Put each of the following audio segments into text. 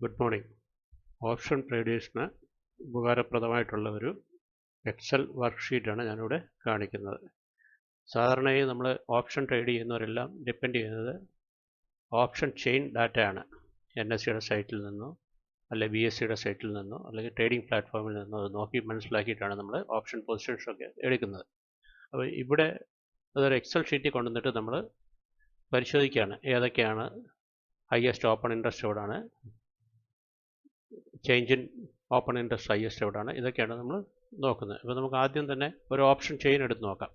Good morning. Option ട്രേഡേഴ്സിന് ഉപകാരപ്രദമായിട്ടുള്ള ഒരു Excel വർക്ക്ഷീറ്റാണ് ഞാനിവിടെ കാണിക്കുന്നത്. സാധാരണയായി നമ്മൾ ഓപ്ഷൻ ട്രേഡ് ചെയ്യുന്നവരെല്ലാം ഡിപ്പെൻഡ് ചെയ്യുന്നത് ഓപ്ഷൻ ചെയിൻ ഡാറ്റയാണ്. NSEയുടെ സൈറ്റിൽ നിന്നോ അല്ലെങ്കിൽ BSEയുടെ സൈറ്റിൽ നിന്നോ അല്ലെങ്കിൽ ട്രേഡിംഗ് പ്ലാറ്റ്ഫോമിൽ നിന്നോ അത് നോക്കി മനസ്സിലാക്കിയിട്ടാണ് നമ്മൾ ഓപ്ഷൻ പൊസിഷൻസൊക്കെ എടുക്കുന്നത്. അപ്പോൾ ഇവിടെ അതൊരു എക്സൽ ഷീറ്റിൽ കൊണ്ടുവന്നിട്ട് നമ്മൾ പരിശോധിക്കുകയാണ് ഏതൊക്കെയാണ് ഹയസ്റ്റ് ഓപ്പൺ ഇൻട്രസ്റ്റ് എവിടെയാണ്, change in open interest highest എവിടെയാണ്, ഇതൊക്കെയാണ് നമ്മൾ നോക്കുന്നത്. അപ്പോൾ നമുക്ക് ആദ്യം തന്നെ ഒരു ഓപ്ഷൻ ചെയിൻ എടുത്ത് നോക്കാം.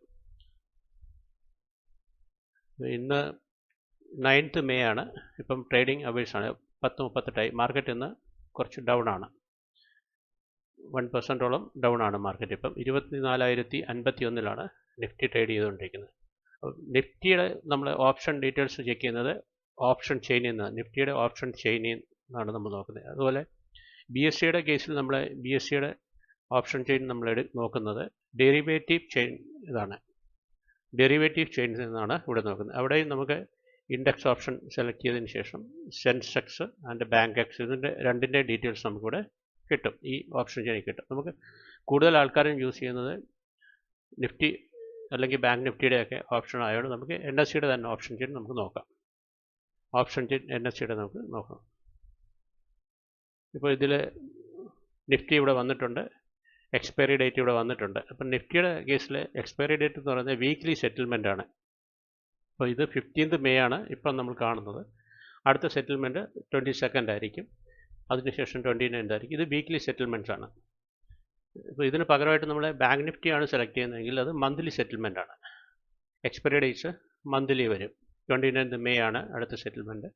ഇന്ന് 9th May ആണ്. ഇപ്പം ട്രേഡിംഗ് അവേഴ്സാണ്. 10:38. മാർക്കറ്റ് ഇന്ന് കുറച്ച് ഡൗൺ ആണ്. 1% ഡൗൺ ആണ് മാർക്കറ്റ്. ഇപ്പം 24,051 നിഫ്റ്റി ട്രേഡ് ചെയ്തുകൊണ്ടിരിക്കുന്നത്. നിഫ്റ്റിയുടെ നമ്മൾ ഓപ്ഷൻ ഡീറ്റെയിൽസ് ചെക്ക് ചെയ്യുന്നത് ഓപ്ഷൻ ചെയിനിൽ നിന്ന്, നിഫ്റ്റിയുടെ ഓപ്ഷൻ ചെയിനിൽ നിന്നാണ് നമ്മൾ നോക്കുന്നത്. അതുപോലെ BSEയുടെ കേസിൽ നമ്മൾ BSEയുടെ ഓപ്ഷൻ ചെയിൻ നമ്മൾ നോക്കുന്നത് ഡെറിവേറ്റീവ് ചെയിൻ ഇതാണ്. ഡെറിവേറ്റീവ് ചെയിനിൽ നിന്നാണ് ഇവിടെ നോക്കുന്നത്. അവിടെയും നമുക്ക് ഇൻഡെക്സ് ഓപ്ഷൻ സെലക്ട് ചെയ്തതിന് ശേഷം സെൻസെക്സ് ആൻഡ് ബാങ്ക് എക്സ് ഇതിൻ്റെ രണ്ടിൻ്റെ ഡീറ്റെയിൽസ് നമുക്കിവിടെ കിട്ടും. ഈ ഓപ്ഷൻ ചെയിനിൽ കിട്ടും. നമുക്ക് കൂടുതൽ ആൾക്കാരും യൂസ് ചെയ്യുന്നത് നിഫ്റ്റി അല്ലെങ്കിൽ ബാങ്ക് നിഫ്റ്റിയുടെയൊക്കെ ഓപ്ഷൻ ആയതുകൊണ്ട് നമുക്ക് NSEയുടെ തന്നെ ഓപ്ഷൻ ചെയിൻ നമുക്ക് നോക്കാം. ഓപ്ഷൻ ചെയിൻ NSEയുടെ നമുക്ക് നോക്കാം. ഇപ്പോൾ ഇതിൽ നിഫ്റ്റി ഇവിടെ വന്നിട്ടുണ്ട്, എക്സ്പയറി ഡേറ്റ് ഇവിടെ വന്നിട്ടുണ്ട്. അപ്പം നിഫ്റ്റിയുടെ കേസിൽ എക്സ്പയറി ഡേറ്റ് എന്ന് പറയുന്നത് വീക്ക്ലി സെറ്റിൽമെൻ്റ് ആണ്. അപ്പോൾ ഇത് 15th May ആണ് ഇപ്പം നമ്മൾ കാണുന്നത്. അടുത്ത സെറ്റിൽമെൻറ്റ് 22nd ആയിരിക്കും, അതിനുശേഷം 29th ആയിരിക്കും. ഇത് വീക്ക്ലി സെറ്റിൽമെൻറ്റ്സ് ആണ്. ഇപ്പോൾ ഇതിന് പകരമായിട്ട് നമ്മൾ ബാങ്ക് നിഫ്റ്റിയാണ് സെലക്ട് ചെയ്യുന്നതെങ്കിൽ അത് മന്ത്ലി സെറ്റിൽമെൻ്റ് ആണ്. എക്സ്പയറി ഡേറ്റ്സ് മന്ത്ലി വരും. 29th May ആണ് അടുത്ത സെറ്റിൽമെൻറ്റ്.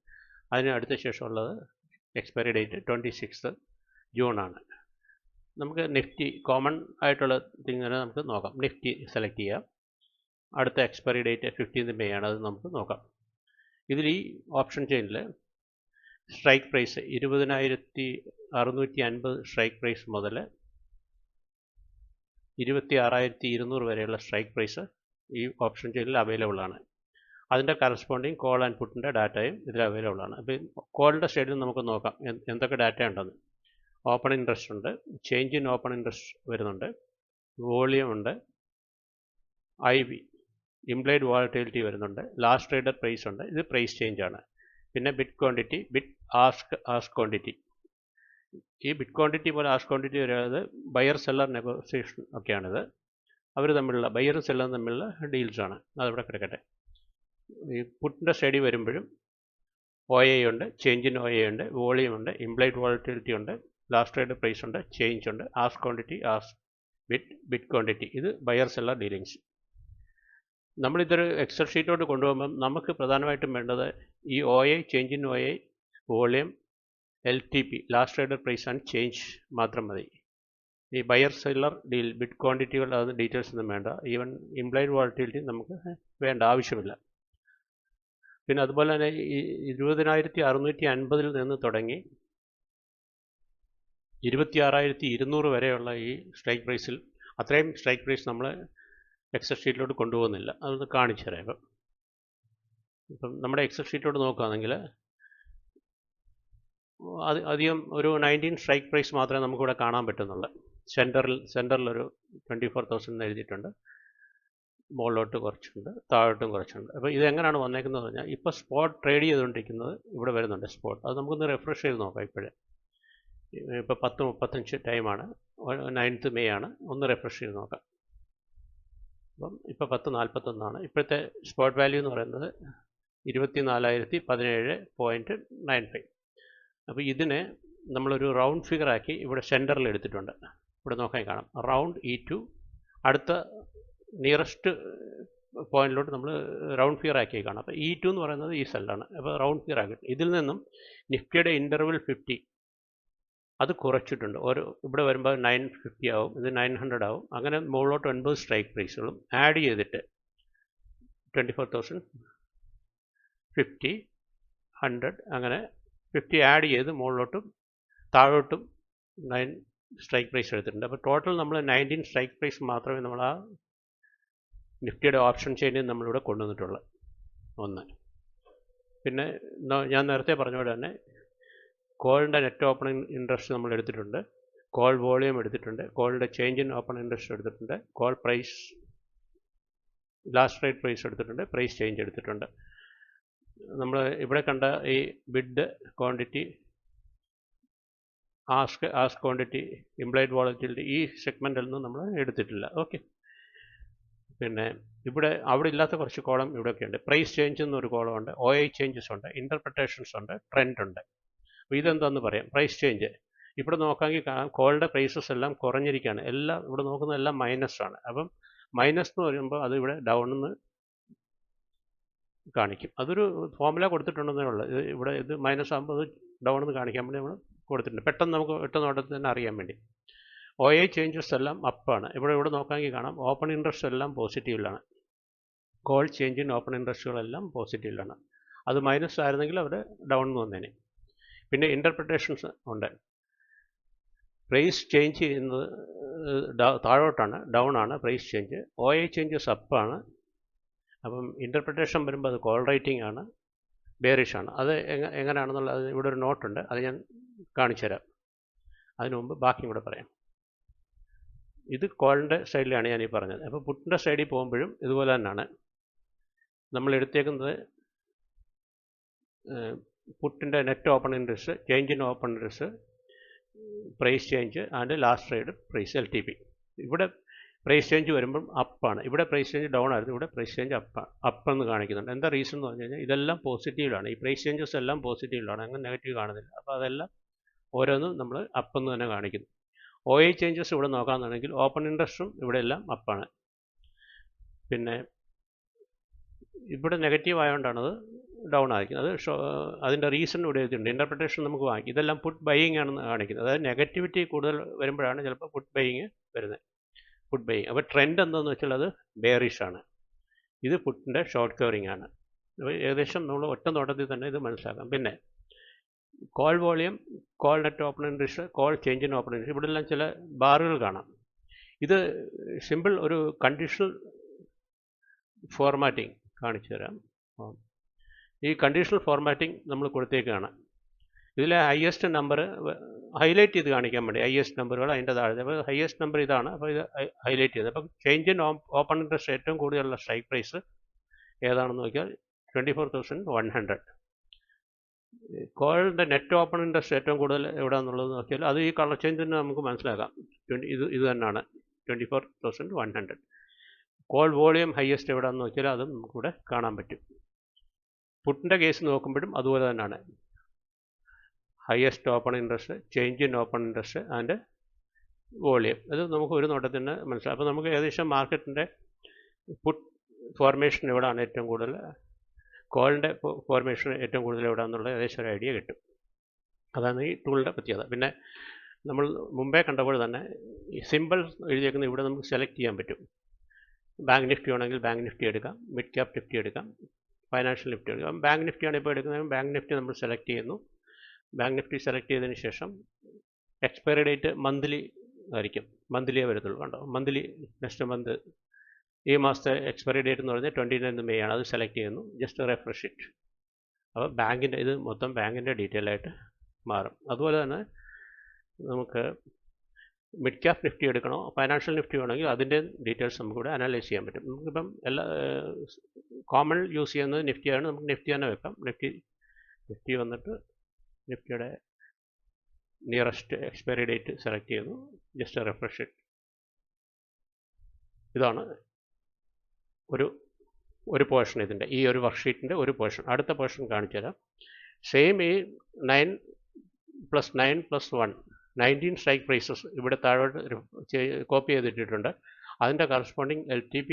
അതിന് അടുത്ത ശേഷമുള്ളത് എക്സ്പയറി ഡേറ്റ് 26th June ആണ്. നമുക്ക് നിഫ്റ്റി കോമൺ ആയിട്ടുള്ള തിങ്ങനെ നമുക്ക് നോക്കാം. നിഫ്റ്റി സെലക്ട് ചെയ്യാം. അടുത്ത എക്സ്പയറി ഡേറ്റ് 15th May ആണ്, അത് നമുക്ക് നോക്കാം. ഇതിൽ ഈ ഓപ്ഷൻ ചെയിനിൽ സ്ട്രൈക്ക് പ്രൈസ് 20,650 സ്ട്രൈക്ക് പ്രൈസ് മുതൽ 26,200 വരെയുള്ള സ്ട്രൈക്ക് പ്രൈസ് ഈ ഓപ്ഷൻ ചെയിനിൽ അവൈലബിൾ ആണ്. അതിൻ്റെ കറസ്പോണ്ടിങ് കോൾ ആൻഡ് പുട്ടിൻ്റെ ഡാറ്റയും ഇതിൽ അവൈലബിൾ ആണ്. അപ്പോൾ കോളിൻ്റെ സൈഡിൽ നമുക്ക് നോക്കാം എന്തൊക്കെ ഡാറ്റ ഉണ്ടെന്ന്. ഓപ്പൺ ഇൻട്രസ്റ്റ് ഉണ്ട്, ചേഞ്ച് ഇൻ ഓപ്പൺ ഇൻട്രസ്റ്റ് വരുന്നുണ്ട്, വോളിയം ഉണ്ട്, IB ഇംപ്ലൈഡ് വോളറ്റിലിറ്റി വരുന്നുണ്ട്, ലാസ്റ്റ് ട്രേഡർ പ്രൈസ് ഉണ്ട്. ഇത് പ്രൈസ് ചേഞ്ച് ആണ്. പിന്നെ bid quantity, bid ask quantity. ഈ ബിഡ് ക്വാണ്ടിറ്റി പോലെ ആസ്ക് ക്വാണ്ടിറ്റി വരുന്നത് ബയർ സെല്ലർ നെഗോസിയേഷൻ ഒക്കെയാണിത്. അവർ തമ്മിലുള്ള ബയറും സെല്ലറും തമ്മിലുള്ള ഡീൽസാണ്. അതവിടെ കിടക്കട്ടെ. ഈ പുട്ടിൻ്റെ സ്റ്റഡി വരുമ്പോഴും OA ഉണ്ട്, ചേഞ്ച് ഇൻ OA ഉണ്ട്, വോളിയം ഉണ്ട്, ഇംപ്ലൈഡ് വോളറ്റിലിറ്റി ഉണ്ട്, ലാസ്റ്റ് ട്രേഡ് പ്രൈസ് ഉണ്ട്, ചേഞ്ച് ഉണ്ട്, ആസ്ക് ക്വാണ്ടിറ്റി, ബിഡ് ക്വാണ്ടിറ്റി. ഇത് ബയർ സെല്ലർ ഡീലിങ്സ്. നമ്മളിതൊരു എക്സൽ ഷീറ്റോട് കൊണ്ടുപോകുമ്പം നമുക്ക് പ്രധാനമായിട്ടും വേണ്ടത് ഈ OA, change in OA, volume, LTP last trader price and change മാത്രം മതി. ഈ ബയർ സെല്ലർ ഡീൽ ബിഡ് ക്വാണ്ടിറ്റികൾ അത് ഡീറ്റെയിൽസ് ഒന്നും വേണ്ട. ഈവൻ ഇംപ്ലൈഡ് വോളറ്റിലിറ്റി നമുക്ക് വേണ്ട, ആവശ്യമില്ല. പിന്നെ അതുപോലെ തന്നെ ഈ 20,650 നിന്ന് തുടങ്ങി 26,200 വരെയുള്ള ഈ സ്ട്രൈക്ക് പ്രൈസിൽ അത്രയും സ്ട്രൈക്ക് പ്രൈസ് നമ്മൾ എക്സൽ ഷീറ്റിലോട്ട് കൊണ്ടുപോകുന്നില്ല. അതൊന്ന് കാണിച്ചു തരാം. ഇപ്പം നമ്മുടെ എക്സൽ ഷീറ്റിലോട്ട് നോക്കുകയാണെങ്കിൽ അധികം ഒരു 19 സ്ട്രൈക്ക് പ്രൈസ് മാത്രമേ നമുക്കിവിടെ കാണാൻ പറ്റുന്നുള്ളൂ. സെൻറ്ററിലൊരു 24,000 എഴുതിയിട്ടുണ്ട്. മുകളിലോട്ട് കുറച്ചുണ്ട്, താഴോട്ടും കുറച്ചുണ്ട്. അപ്പോൾ ഇതെങ്ങനെയാണ് വന്നേക്കുന്നത് പറഞ്ഞാൽ ഇപ്പോൾ സ്പോട്ട് ട്രേഡ് ചെയ്തുകൊണ്ടിരിക്കുന്നത് ഇവിടെ വരുന്നുണ്ട് സ്പോട്ട്. അത് നമുക്കൊന്ന് റിഫ്രഷ് ചെയ്ത് നോക്കാം. ഇപ്പോഴേ ഇപ്പോൾ 10:35 ടൈമാണ്, 9th May ആണ്. ഒന്ന് റിഫ്രഷ് ചെയ്ത് നോക്കാം. അപ്പം ഇപ്പോൾ 10:41 ഇപ്പോഴത്തെ സ്പോട്ട് വാല്യൂ എന്ന് പറയുന്നത് 24,017.95. അപ്പോൾ ഇതിനെ നമ്മളൊരു റൗണ്ട് ഫിഗർ ആക്കി ഇവിടെ സെൻറ്ററിൽ എടുത്തിട്ടുണ്ട്. ഇവിടെ നോക്കാൻ കാണാം റൗണ്ട് E2. അടുത്ത നിയറസ്റ്റ് പോയിന്റിലോട്ട് നമ്മൾ റൗണ്ട് ഫിഗർ ആക്കി കാണാം. അപ്പോൾ E2 എന്ന് പറയുന്നത് ഈ സെല്ലാണ്. അപ്പോൾ റൗണ്ട് ഫിഗർ ആക്കി ഇതിൽ നിന്നും നിഫ്റ്റിയുടെ ഇൻ്റർവൽ 50 അത് കുറച്ചിട്ടുണ്ട്. ഇവിടെ വരുമ്പോൾ 950 ആവും, ഇത് 900 ആവും. അങ്ങനെ മുകളിലോട്ട് 9 സ്ട്രൈക്ക് പ്രൈസുകളും ആഡ് ചെയ്തിട്ട് 24,050, 100 അങ്ങനെ 50 ആഡ് ചെയ്ത് മുകളിലോട്ടും താഴോട്ടും 9 സ്ട്രൈക്ക് പ്രൈസ് എടുത്തിട്ടുണ്ട്. അപ്പോൾ ടോട്ടൽ നമ്മൾ 19 സ്ട്രൈക്ക് പ്രൈസ് മാത്രമേ നമ്മൾ ആ നിഫ്റ്റിയുടെ ഓപ്ഷൻ ചെയിനിൽ നമ്മളിവിടെ കൊണ്ടുവന്നിട്ടുള്ളൂ. ഒന്ന്. പിന്നെ ഞാൻ നേരത്തെ പറഞ്ഞ പോലെ തന്നെ കോളിൻ്റെ നെറ്റ് ഓപ്പണിംഗ് ഇൻട്രസ്റ്റ് നമ്മൾ എടുത്തിട്ടുണ്ട്, കോൾ വോളിയം എടുത്തിട്ടുണ്ട്, കോളിൻ്റെ ചേഞ്ച് ഇൻ ഓപ്പൺ ഇൻട്രസ്റ്റ് എടുത്തിട്ടുണ്ട്, call price last rate price എടുത്തിട്ടുണ്ട്, പ്രൈസ് ചേഞ്ച് എടുത്തിട്ടുണ്ട്. നമ്മൾ ഇവിടെ കണ്ട ഈ bid quantity, ask quantity, implied volatility ഈ സെഗ്മെൻറ്റിൽ നിന്ന് നമ്മൾ എടുത്തിട്ടില്ല. ഓക്കെ. പിന്നെ അവിടെ ഇല്ലാത്ത കുറച്ച് കോളം ഇവിടെയൊക്കെ ഉണ്ട്. പ്രൈസ് ചേഞ്ച് എന്നൊരു കോളം ഉണ്ട്, OI ചേഞ്ചസ് ഉണ്ട്, ഇൻ്റർപ്രിട്ടേഷൻസ് ഉണ്ട്, ട്രെൻഡ് ഉണ്ട്. അപ്പോൾ ഇതെന്താണെന്ന് പറയാം. പ്രൈസ് ചേഞ്ച് ഇവിടെ നോക്കാമെങ്കിൽ കാണാം, കോളിൻ്റെ പ്രൈസസ് എല്ലാം കുറഞ്ഞിരിക്കുകയാണ്. എല്ലാം ഇവിടെ നോക്കുന്നതെല്ലാം മൈനസാണ്. അപ്പം മൈനസ് എന്ന് പറയുമ്പോൾ അത് ഇവിടെ ഡൗൺ എന്ന് കാണിക്കും. അതൊരു ഫോർമുല കൊടുത്തിട്ടുണ്ടെന്നേ ഉള്ളൂ. ഇവിടെ ഇത് മൈനസ് ആകുമ്പോൾ അത് ഡൗൺ എന്ന് കാണിക്കാൻ വേണ്ടി നമ്മൾ കൊടുത്തിട്ടുണ്ട്. പെട്ടെന്ന് നമുക്ക് ഒറ്റ നോട്ടത്തിൽ തന്നെ അറിയാൻ വേണ്ടി. OI ചേഞ്ചസ് എല്ലാം അപ്പാണ്. ഇവിടെ നോക്കാമെങ്കിൽ കാണാം, ഓപ്പൺ ഇൻട്രസ്റ്റ് എല്ലാം പോസിറ്റീവിലാണ്, കോൾ ചേഞ്ച് ഇൻ ഓപ്പൺ ഇൻട്രസ്റ്റുകളെല്ലാം പോസിറ്റീവിലാണ്. അത് മൈനസ് ആയിരുന്നെങ്കിൽ അവർ ഡൗൺ എന്ന് വന്നേനെ. പിന്നെ ഇൻ്റർപ്രിട്ടേഷൻസ് ഉണ്ട്. പ്രൈസ് ചേഞ്ച് ചെയ്യുന്നത് താഴോട്ടാണ്, ഡൗൺ ആണ് പ്രൈസ് ചേഞ്ച്. OI ചേഞ്ചസ് അപ്പാണ്. അപ്പം ഇൻ്റർപ്രിട്ടേഷൻ വരുമ്പോൾ അത് കോൾ റേറ്റിംഗ് ആണ്, ബെയറിഷ് ആണ്. അത് എങ്ങനെയാണെന്നുള്ളത് ഇവിടെ ഒരു നോട്ടുണ്ട്, അത് ഞാൻ കാണിച്ചു തരാം. അതിനു മുമ്പ് ബാക്കിയും കൂടെ പറയാം. ഇത് കോളിൻ്റെ സൈഡിലാണ് ഞാൻ ഈ പറഞ്ഞത്. അപ്പോൾ പുട്ടിൻ്റെ സൈഡിൽ പോകുമ്പോഴും ഇതുപോലെ തന്നെയാണ്. നമ്മൾ എടുത്തേക്കുന്നത് പുട്ടിൻ്റെ net open interest, change in open interest, price change and last rate price LTP. ഇവിടെ പ്രൈസ് ചേഞ്ച് വരുമ്പം അപ്പാണ്, ഇവിടെ പ്രൈസ് ചേഞ്ച് ഡൗൺ ആയിരുന്നു, ഇവിടെ പ്രൈസ് ചേഞ്ച് അപ്പെന്ന് കാണിക്കുന്നുണ്ട്. എന്താ റീസൺ എന്ന് പറഞ്ഞു കഴിഞ്ഞാൽ ഇതെല്ലാം പോസിറ്റീവിലാണ്, ഈ പ്രൈസ് ചേഞ്ചസ് എല്ലാം പോസിറ്റീവിലാണ്, അങ്ങനെ നെഗറ്റീവ് കാണുന്നില്ല. അപ്പോൾ അതെല്ലാം ഓരോന്നും നമ്മൾ അപ്പെന്ന് തന്നെ കാണിക്കുന്നു. OI ചേഞ്ചസ് ഇവിടെ നോക്കാമെന്നാണെങ്കിൽ ഓപ്പൺ ഇൻട്രസ്റ്റും ഇവിടെ എല്ലാം അപ്പാണ്. പിന്നെ ഇവിടെ നെഗറ്റീവ് ആയതുകൊണ്ടാണത് ഡൗൺ ആയിരിക്കുന്നത്. അതിൻ്റെ റീസൺ ഇവിടെ എഴുതിയിട്ടുണ്ട്. ഇൻ്റർപ്രിട്ടേഷൻ നമുക്ക് വാങ്ങിക്കും. ഇതെല്ലാം പുട്ട് ബൈയിങ് ആണെന്ന് കാണിക്കുന്നത്. അതായത് നെഗറ്റിവിറ്റി കൂടുതൽ വരുമ്പോഴാണ് ചിലപ്പോൾ പുട്ട് ബൈയിങ് വരുന്നത്. പുട്ട് ബൈയിങ്. അപ്പോൾ ട്രെൻഡ് എന്താണെന്ന് വെച്ചാൽ അത് ബെയറിഷ് ആണ്. ഇത് പുട്ടിൻ്റെ ഷോർട്ട് കവറിങ് ആണ്. അപ്പോൾ ഏകദേശം നമ്മൾ ഒറ്റ നോട്ടത്തിൽ തന്നെ ഇത് മനസ്സിലാക്കാം. പിന്നെ call volume, call net open interest, call change in open interest, ഇവിടെ എല്ലാം ചില ബാറുകൾ കാണാം. ഇത് സിമ്പിൾ ഒരു കണ്ടീഷണൽ ഫോർമാറ്റിംഗ് കാണിച്ചു തരാം. ഈ കണ്ടീഷണൽ ഫോർമാറ്റിംഗ് നമ്മൾ കൊടുത്തേക്കാണ്. ഇതിലെ ഹയസ്റ്റ് നമ്പർ ഹൈലൈറ്റ് ചെയ്ത് കാണിക്കാൻ വേണ്ടി ഹയസ്റ്റ് നമ്പറുകൾ അതിൻ്റെ താഴെ. അപ്പോൾ ഹയസ്റ്റ് നമ്പർ ഇതാണ്, അപ്പോൾ ഇത് ഹൈലൈറ്റ് ചെയ്ത്. അപ്പോൾ ചേഞ്ച് ഇൻ ഓപ്പൺ ഇൻട്രസ്റ്റ് ഏറ്റവും കൂടുതലുള്ള സ്ട്രൈക്ക് പ്രൈസ് ഏതാണെന്ന് നോക്കിയാൽ 24,100. കോളിൻ്റെ നെറ്റ് ഓപ്പൺ ഇൻട്രസ്റ്റ് ഏറ്റവും കൂടുതൽ എവിടെയാണെന്നുള്ളത് നോക്കിയാൽ അത് ഈ കളർ ചേഞ്ച് തന്നെ നമുക്ക് മനസ്സിലാക്കാം. ഇത് തന്നെയാണ് 24,100. കോൾ വോളിയം ഹയസ്റ്റ് എവിടെയാണെന്ന് നോക്കിയാൽ അതും നമുക്കിവിടെ കാണാൻ പറ്റും. പുട്ടിൻ്റെ കേസ് നോക്കുമ്പോഴും അതുപോലെ തന്നെയാണ്. Highest open interest, change in open interest and volume. അത് നമുക്ക് ഒരു നോട്ടത്തിൽ തന്നെ മനസ്സിലാക്കാം. അപ്പോൾ നമുക്ക് ഏകദേശം മാർക്കറ്റിൻ്റെ പുട്ട് ഫോർമേഷൻ എവിടെയാണ് ഏറ്റവും കൂടുതൽ, കോളിൻ്റെ ഫോർമേഷൻ ഏറ്റവും കൂടുതൽ എവിടെയാണെന്നുള്ള ഏകദേശം ഒരു ഐഡിയ കിട്ടും. അതാണ് ഈ ടൂളിൻ്റെ പ്രത്യേകത. പിന്നെ നമ്മൾ മുമ്പേ കണ്ടപ്പോൾ തന്നെ ഈ സിമ്പിൾ എഴുതിയേക്കുന്ന ഇവിടെ നമുക്ക് സെലക്ട് ചെയ്യാൻ പറ്റും. ബാങ്ക് നിഫ്റ്റി ആണെങ്കിൽ ബാങ്ക് നിഫ്റ്റി എടുക്കാം, മിഡ് ക്യാപ് നിഫ്റ്റി എടുക്കാം, ഫൈനാൻഷ്യൽ നിഫ്റ്റി എടുക്കാം. ബാങ്ക് നിഫ്റ്റിയാണ് ഇപ്പോൾ എടുക്കുന്നത്. ബാങ്ക് നിഫ്റ്റി നമ്മൾ സെലക്ട് ചെയ്യുന്നു. ബാങ്ക് നിഫ്റ്റി സെലക്ട് ചെയ്തതിന് ശേഷം എക്സ്പയറി ഡേറ്റ് മന്ത്ലി ആയിരിക്കും, മന്ത്ലിയേ വരത്തുള്ളൂ. കണ്ടോ, മന്ത്ലി നെക്സ്റ്റ് മന്ത്. ഈ മാസത്തെ എക്സ്പയറി ഡേറ്റ് എന്ന് പറഞ്ഞാൽ 29 മെയ് ആണ്. അത് സെലക്ട് ചെയ്യുന്നു, ജസ്റ്റ് റിഫ്രഷ് ഇറ്റ്. അപ്പോൾ ബാങ്കിൻ്റെ ഇത് മൊത്തം ബാങ്കിൻ്റെ ഡീറ്റെയിൽ ആയിട്ട് മാറും. അതുപോലെ തന്നെ നമുക്ക് മിഡ് ക്യാപ് നിഫ്റ്റി എടുക്കണോ ഫൈനാൻഷ്യൽ നിഫ്റ്റി വേണമെങ്കിൽ അതിൻ്റെ ഡീറ്റെയിൽസ് നമുക്കിവിടെ അനലൈസ് ചെയ്യാൻ പറ്റും. നമുക്കിപ്പം എല്ലാ കോമൺ യൂസ് ചെയ്യുന്നത് നിഫ്റ്റിയാണ്. നമുക്ക് നിഫ്റ്റി തന്നെ വെക്കാം. നിഫ്റ്റി വന്നിട്ട് നിഫ്റ്റിയുടെ നിയറസ്റ്റ് എക്സ്പയറി ഡേറ്റ് സെലക്ട് ചെയ്യുന്നു, ജസ്റ്റ് റിഫ്രഷ് ഇറ്റ്. ഇതാണ് ഒരു പോർഷൻ ഇതിൻ്റെ, ഈ ഒരു വർക്ക്ഷീറ്റിൻ്റെ ഒരു പോർഷൻ. അടുത്ത പോർഷൻ കാണിച്ചു തരാം. സെയിം ഈ 9+9+1 19 സ്ട്രൈക്ക് പ്രൈസസ് ഇവിടെ താഴോട്ട് കോപ്പി ചെയ്തിട്ടിട്ടുണ്ട്. അതിൻ്റെ corresponding LTP,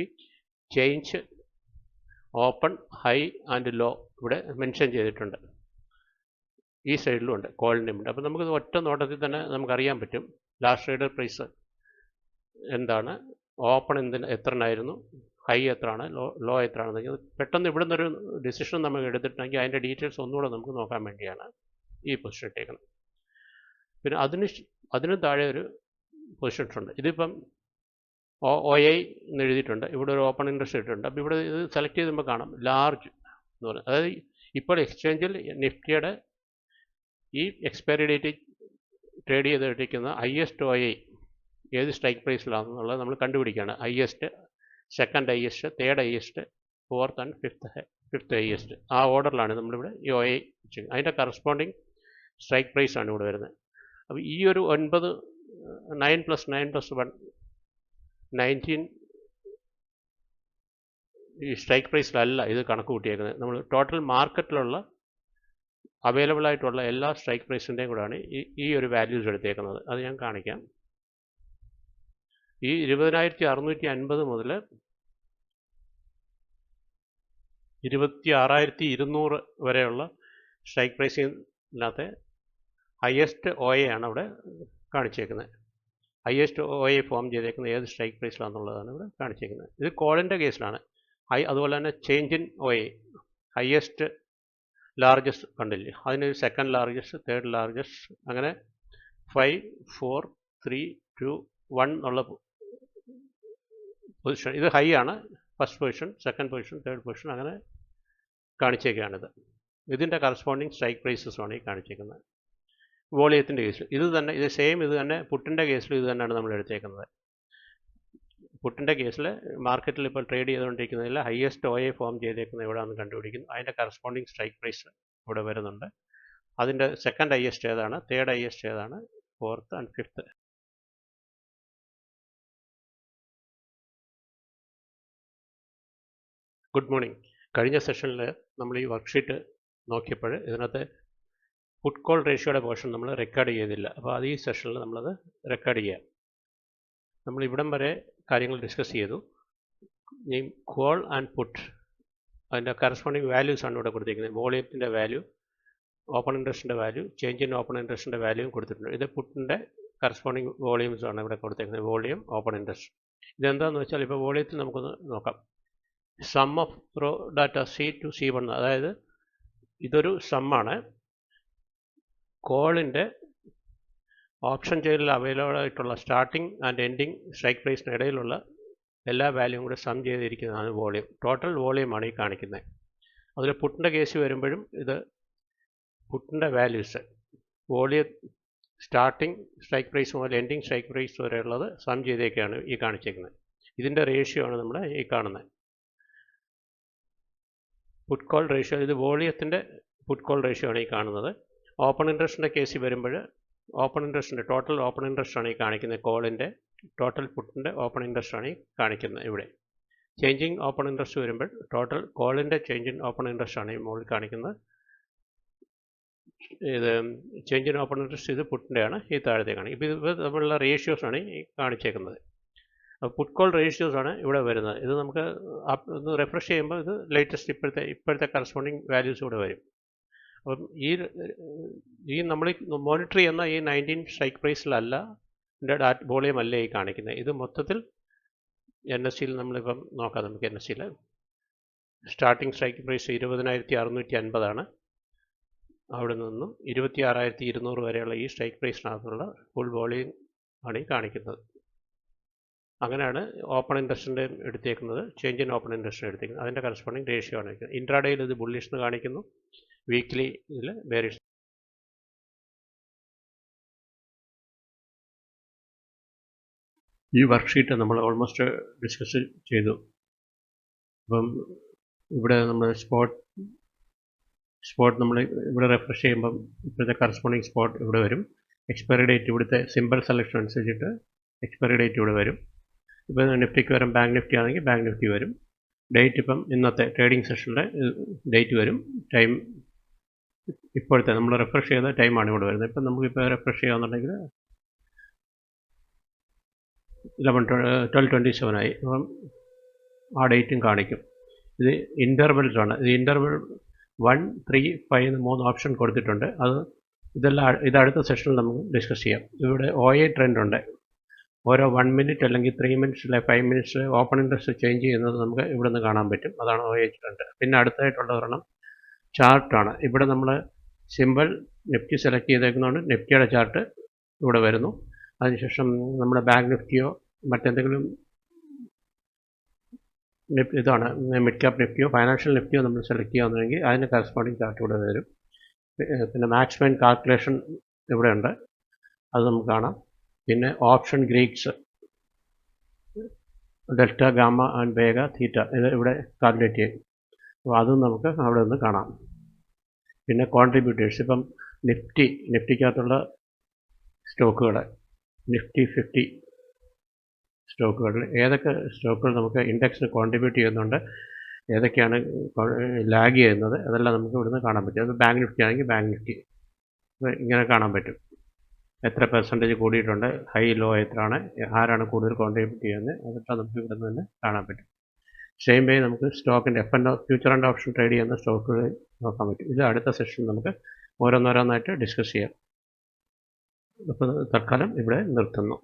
change, open, high and low ഇവിടെ മെൻഷൻ ചെയ്തിട്ടുണ്ട്. ഈ സൈഡിലും ഉണ്ട്, കോളിൻ്റെ ഉണ്ട്. അപ്പോൾ നമുക്ക് ഒറ്റ നോട്ടത്തിൽ തന്നെ നമുക്കറിയാൻ പറ്റും ലാസ്റ്റ് ട്രേഡർ പ്രൈസ് എന്താണ്, ഓപ്പൺ എത്രയായിരുന്നു, ഹൈ എത്രയാണ്, ലോ എത്രയാണെന്ന്. പെട്ടെന്ന് ഇവിടെ നിന്നൊരു ഡിസിഷൻ നമുക്ക് എടുത്തിട്ടുണ്ടെങ്കിൽ അതിൻ്റെ ഡീറ്റെയിൽസ് ഒന്നുകൂടെ നമുക്ക് നോക്കാൻ വേണ്ടിയാണ് ഈ പൊസിഷൻ ഇട്ടേക്കുന്നത്. പിന്നെ അതിന് താഴെ ഒരു പൊസിഷൻസ് ഉണ്ട്. ഇതിപ്പം OI എന്ന് എഴുതിയിട്ടുണ്ട്. ഇവിടെ ഒരു ഓപ്പൺ ഇൻട്രസ്റ്റ് ഇട്ടിട്ടുണ്ട്. അപ്പോൾ ഇവിടെ ഇത് സെലക്ട് ചെയ്യുമ്പോൾ കാണാം ലാർജ് എന്ന് പറയുന്നത്. അതായത് ഇപ്പോൾ എക്സ്ചേഞ്ചിൽ നിഫ്റ്റിയുടെ ഈ എക്സ്പയറി ഡേറ്റ് ട്രേഡ് ചെയ്തിരിക്കുന്ന ഹയസ്റ്റ് OI ഏത് സ്ട്രൈക്ക് പ്രൈസിലാണെന്നുള്ളത് നമ്മൾ കണ്ടുപിടിക്കുകയാണ്. Highest, second highest, third highest, fourth and fifth highest. ആ ഓർഡറിലാണ് നമ്മളിവിടെ ഈ OI ചെയ്യുന്നത്. അതിൻ്റെ കറസ്പോണ്ടിങ് സ്ട്രൈക്ക് പ്രൈസാണ് ഇവിടെ വരുന്നത്. അപ്പോൾ ഈ ഒരു 9 9 + 9 + 1 19 ഈ സ്ട്രൈക്ക് പ്രൈസിലല്ല ഇത് കണക്ക് കൂട്ടിയേക്കുന്നത്. നമ്മൾ ടോട്ടൽ മാർക്കറ്റിലുള്ള അവൈലബിൾ ആയിട്ടുള്ള എല്ലാ സ്ട്രൈക്ക് പ്രൈസിൻ്റെയും കൂടെയാണ് ഈ ഒരു വാല്യൂസ് എടുത്തേക്കുന്നത്. അത് ഞാൻ കാണിക്കാം. ഈ 20,650 മുതൽ 26,200 വരെയുള്ള സ്ട്രൈക്ക് പ്രൈസിനകത്ത് ഹയസ്റ്റ് OI ആണ് ഇവിടെ കാണിച്ചേക്കുന്നത്. ഹയസ്റ്റ് OI ഫോം ചെയ്തേക്കുന്നത് ഏത് സ്ട്രൈക്ക് പ്രൈസിലാണെന്നുള്ളതാണ് ഇവിടെ കാണിച്ചേക്കുന്നത്. ഇത് കോളിൻ്റെ കേസിലാണ്. അതുപോലെ തന്നെ change in OI highest largest കണ്ടില്ലേ, അതിന് സെക്കൻഡ് ലാർജസ്റ്റ്, തേർഡ് ലാർജസ്റ്റ്, അങ്ങനെ 5, 4, 3, 2, 1 എന്നുള്ള പൊസിഷൻ. ഇത് ഹൈ ആണ്. First position, second position, third position, അങ്ങനെ കാണിച്ചേക്കുകയാണിത്. ഇതിൻ്റെ കറസ്പോണ്ടിങ് സ്ട്രൈക്ക് പ്രൈസസുമാണ് ഈ കാണിച്ചേക്കുന്നത്. വോളിയത്തിൻ്റെ കേസിൽ ഇത് തന്നെ, ഇത് സെയിം ഇത് തന്നെ പുട്ടിൻ്റെ കേസിൽ ഇത് തന്നെയാണ് നമ്മൾ എടുത്തേക്കുന്നത്. പുട്ടിൻ്റെ കേസിൽ മാർക്കറ്റിൽ ഇപ്പോൾ ട്രേഡ് ചെയ്തുകൊണ്ടിരിക്കുന്നതിൽ ഹയസ്റ്റ് OI ഫോം ചെയ്തേക്കുന്നത് എവിടെയാണെന്ന് കണ്ടുപിടിക്കുന്നു. അതിൻ്റെ കറസ്പോണ്ടിങ് സ്ട്രൈക്ക് പ്രൈസ് ഇവിടെ വരുന്നുണ്ട്. അതിൻ്റെ സെക്കൻഡ് ഹയസ്റ്റ് ഏതാണ്, തേർഡ് ഹയസ്റ്റ് ഏതാണ്, fourth and fifth. Good morning. കഴിഞ്ഞ സെഷനിൽ നമ്മൾ ഈ വർക്ക്ഷീറ്റ് നോക്കിയപ്പോൾ ഇതിനകത്ത് പുട്ട് കോൾ റേഷ്യോയുടെ പോർഷൻ നമ്മൾ റെക്കോർഡ് ചെയ്തില്ല. അപ്പോൾ അത് ഈ സെഷനിൽ നമ്മളത് റെക്കോർഡ് ചെയ്യാം. നമ്മൾ ഇവിടം വരെ കാര്യങ്ങൾ ഡിസ്കസ് ചെയ്തു. ഈ കോൾ ആൻഡ് പുട്ട് അതിൻ്റെ കറസ്പോണ്ടിങ് വാല്യൂസ് ആണ് ഇവിടെ കൊടുത്തിരിക്കുന്നത്. വോളിയത്തിൻ്റെ വാല്യൂ, ഓപ്പൺ ഇൻട്രസ്റ്റിൻ്റെ വാല്യൂ, ചേഞ്ച് ഇൻ ഓപ്പൺ ഇൻട്രസ്റ്റിൻ്റെ വാല്യൂയും കൊടുത്തിട്ടുണ്ട്. ഇത് പുട്ടിൻ്റെ കറസ്പോണ്ടിങ് വോളിയൂംസ് ആണ് ഇവിടെ കൊടുത്തിരിക്കുന്നത്. Volume, open interest. ഇതെന്താണെന്ന് വെച്ചാൽ ഇപ്പോൾ വോളിയത്തിൽ നമുക്കൊന്ന് നോക്കാം. Sum of row data C to C1, അതായത് ഇതൊരു സമ്മാണ്. കോളിൻ്റെ ഓപ്ഷൻ ചെയിനിൽ അവൈലബിൾ ആയിട്ടുള്ള സ്റ്റാർട്ടിംഗ് ആൻഡ് എൻഡിങ് സ്ട്രൈക്ക് പ്രൈസിന് ഇടയിലുള്ള എല്ലാ വാല്യൂവും കൂടെ സം ചെയ്തിരിക്കുന്നതാണ് വോളിയം. ടോട്ടൽ വോളിയമാണ് ഈ കാണിക്കുന്നത്. അതിൽ പുട്ടിൻ്റെ കേസ് വരുമ്പോഴും ഇത് പുട്ടിൻ്റെ values volume starting strike price മുതൽ എൻഡിങ് സ്ട്രൈക്ക് പ്രൈസ് വരെയുള്ളത് സം ചെയ്തേക്കാണ് ഈ കാണിച്ചേക്കുന്നത്. ഇതിൻ്റെ റേഷ്യോ ആണ് നമ്മൾ ഈ കാണുന്നത്. പുട്ട് കോൾ റേഷ്യോ, ഇത് വോളിയത്തിൻ്റെ പുട്ട് കോൾ റേഷ്യോ ആണ് ഈ കാണുന്നത്. ഓപ്പൺ ഇൻട്രസ്റ്റിൻ്റെ കേസിൽ വരുമ്പോൾ ഓപ്പൺ ഇൻട്രസ്റ്റിൻ്റെ ടോട്ടൽ ഓപ്പൺ ഇൻട്രസ്റ്റ് ആണ് ഈ കാണിക്കുന്നത്. കോളിൻ്റെ ടോട്ടൽ പുട്ടിൻ്റെ ഓപ്പൺ ഇൻട്രസ്റ്റ് ആണ് ഈ കാണിക്കുന്നത് ഇവിടെ. ചേഞ്ചിങ് ഓപ്പൺ ഇൻട്രസ്റ്റ് വരുമ്പോൾ ടോട്ടൽ കോളിൻ്റെ ചേഞ്ച് ഇൻ ഓപ്പൺ ഇൻട്രസ്റ്റ് ആണ് ഈ മുകളിൽ കാണിക്കുന്നത്. ഇത് ചേഞ്ച് ഇൻ ഓപ്പൺ ഇൻട്രസ്റ്റ് ഇത് പുട്ടിൻ്റെയാണ് ഈ താഴത്തേക്കാണ്. ഇപ്പോൾ ഇത് തമ്മിലുള്ള റേഷ്യോസാണ് ഈ കാണിച്ചേക്കുന്നത്. പുട്ട് കോൾ റേഷ്യോസാണ് ഇവിടെ വരുന്നത്. ഇത് നമുക്ക് ഒന്ന് റിഫ്രഷ് ചെയ്യുമ്പോൾ ഇത് ലേറ്റസ്റ്റ് ഇപ്പോഴത്തെ കറസ്പോണ്ടിങ് വാല്യൂസ് ഇവിടെ വരും. അപ്പം ഈ നമ്മൾ മോണിറ്റർ ചെയ്യുന്ന ഈ 19 സ്ട്രൈക്ക് പ്രൈസിലല്ല ഇതിൻ്റെ വോളിയം അല്ല ഈ കാണിക്കുന്നത്. ഇത് മൊത്തത്തിൽ NSEയിൽ നമ്മളിപ്പം നോക്കാം. നമുക്ക് NSEയിൽ സ്റ്റാർട്ടിംഗ് സ്ട്രൈക്ക് പ്രൈസ് 20,650 അവിടെ നിന്നും 26,200 വരെയുള്ള ഈ സ്ട്രൈക്ക് പ്രൈസിനകത്തുള്ള ഫുൾ വോളിയം ആണ് ഈ കാണിക്കുന്നത്. അങ്ങനെയാണ് ഓപ്പൺ ഇൻട്രസ്റ്റിൻ്റെ എടുത്തേക്കുന്നത്, ചേഞ്ച് ഇൻ ഓപ്പൺ ഇൻട്രസ്റ്റിന് എടുത്തേക്കുന്നത്. അതിൻ്റെ കറസ്പോണ്ടിങ് റേഷ്യോ ആണ്. ഇൻട്രാഡേയിൽ ഇത് ബുള്ളിഷ് എന്ന് കാണിക്കുന്നു, വീക്ക്ലി ഇതിൽ ബെയറിഷ്. ഈ വർക്ക്ഷീറ്റ് നമ്മൾ ഓൾമോസ്റ്റ് ഡിസ്കസ് ചെയ്തു. അപ്പം ഇവിടെ നമ്മൾ സ്പോട്ട് നമ്മൾ ഇവിടെ റിഫ്രഷ് ചെയ്യുമ്പം ഇപ്പോഴത്തെ കറസ്പോണ്ടിങ് സ്പോട്ട് ഇവിടെ വരും. എക്സ്പയറി ഡേറ്റ് ഇവിടുത്തെ സിമ്പിൾ സെലക്ഷൻ അനുസരിച്ചിട്ട് എക്സ്പയറി ഡേറ്റ് ഇവിടെ വരും. ഇപ്പോൾ നിഫ്റ്റിക്ക് വരും, ബാങ്ക് നിഫ്റ്റി ആണെങ്കിൽ ബാങ്ക് നിഫ്റ്റി വരും. ഡേറ്റ് ഇപ്പം ഇന്നത്തെ ട്രേഡിംഗ് സെഷനിലെ ഡേറ്റ് വരും. ടൈം ഇപ്പോഴത്തെ നമ്മൾ റിഫ്രഷ് ചെയ്ത ടൈമാണ് ഇവിടെ വരുന്നത്. ഇപ്പം നമുക്കിപ്പോൾ റിഫ്രഷ് ചെയ്യാന്നുണ്ടെങ്കിൽ 12:27 ആയി. അപ്പം ആ ഡേറ്റും കാണിക്കും. ഇത് ഇൻ്റർവെൽസാണ്. ഇത് ഇൻ്റർവെൽ 1, 3, 5 എന്ന് 3 ഓപ്ഷൻ കൊടുത്തിട്ടുണ്ട്. ഇത് അടുത്ത സെഷനിൽ നമുക്ക് ഡിസ്കസ് ചെയ്യാം. ഇവിടെ OI ട്രെൻഡ് ഉണ്ട്. ഓരോ 1 മിനിറ്റ് അല്ലെങ്കിൽ 3 minutes 5 minutes open interest change ചെയ്യുന്നത് നമുക്ക് ഇവിടെ നിന്ന് കാണാൻ പറ്റും. അതാണ് OI ട്രെൻഡ്. പിന്നെ അടുത്തായിട്ടുള്ള ഒരെണ്ണം ചാർട്ടാണ്. ഇവിടെ നമ്മൾ സിമ്പിൾ നിഫ്റ്റി സെലക്ട് ചെയ്തേക്കുന്നതുകൊണ്ട് നിഫ്റ്റിയുടെ ചാർട്ട് ഇവിടെ വരുന്നു. അതിനുശേഷം നമ്മുടെ ബാങ്ക് നിഫ്റ്റിയോ മറ്റെന്തെങ്കിലും ഇതാണ് മിഡ് ക്യാപ്പ് നിഫ്റ്റിയോ ഫൈനാൻഷ്യൽ നിഫ്റ്റിയോ നമ്മൾ സെലക്ട് ചെയ്യാമെന്നുണ്ടെങ്കിൽ അതിൻ്റെ കറസ്പോണ്ടിങ് ചാർട്ട് ഇവിടെ വരും. പിന്നെ മാക്സിമം കാൽക്കുലേഷൻ ഇവിടെ ഉണ്ട്, അത് നമുക്ക് കാണാം. പിന്നെ option greeks delta gamma and vega theta ഇത് ഇവിടെ കാൽക്കുലേറ്റ് ചെയ്യും. അപ്പോൾ അതും നമുക്ക് അവിടെ നിന്ന് കാണാം. പിന്നെ കോൺട്രിബ്യൂട്ടേഴ്സ്, ഇപ്പം നിഫ്റ്റിക്കകത്തുള്ള സ്റ്റോക്കുകൾ, നിഫ്റ്റി 50 സ്റ്റോക്കുകളിൽ ഏതൊക്കെ സ്റ്റോക്കുകൾ നമുക്ക് ഇൻഡെക്സിന് കോൺട്രിബ്യൂട്ട് ചെയ്യുന്നുണ്ട്, ഏതൊക്കെയാണ് ലാഗ് ചെയ്യുന്നത്, അതെല്ലാം നമുക്ക് ഇവിടുന്ന് കാണാൻ പറ്റും. അത് ബാങ്ക് നിഫ്റ്റി ആണെങ്കിൽ ബാങ്ക് നിഫ്റ്റി ഇങ്ങനെ കാണാൻ പറ്റും. എത്ര പെർസെൻറ്റേജ് കൂടിയിട്ടുണ്ട്, ഹൈ ലോ എത്രയാണ്, ആരാണ് കൂടുതൽ കോൺട്രിബ്യൂട്ട് ചെയ്യുന്നത്, അതൊക്കെ നമുക്ക് ഇവിടെ നിന്ന് തന്നെ കാണാൻ പറ്റും. സെയിം വേ നമുക്ക് സ്റ്റോക്കിൻ്റെ ഫ്യൂച്ചർ ആൻഡ് ഓപ്ഷൻ ട്രേഡ് ചെയ്യുന്ന സ്റ്റോക്കുകൾ നോക്കാൻ പറ്റും. ഇത് അടുത്ത സെഷനിൽ നമുക്ക് ഓരോന്നോരോന്നായിട്ട് ഡിസ്കസ് ചെയ്യാം. അപ്പോൾ തൽക്കാലം ഇവിടെ നിർത്തുന്നു.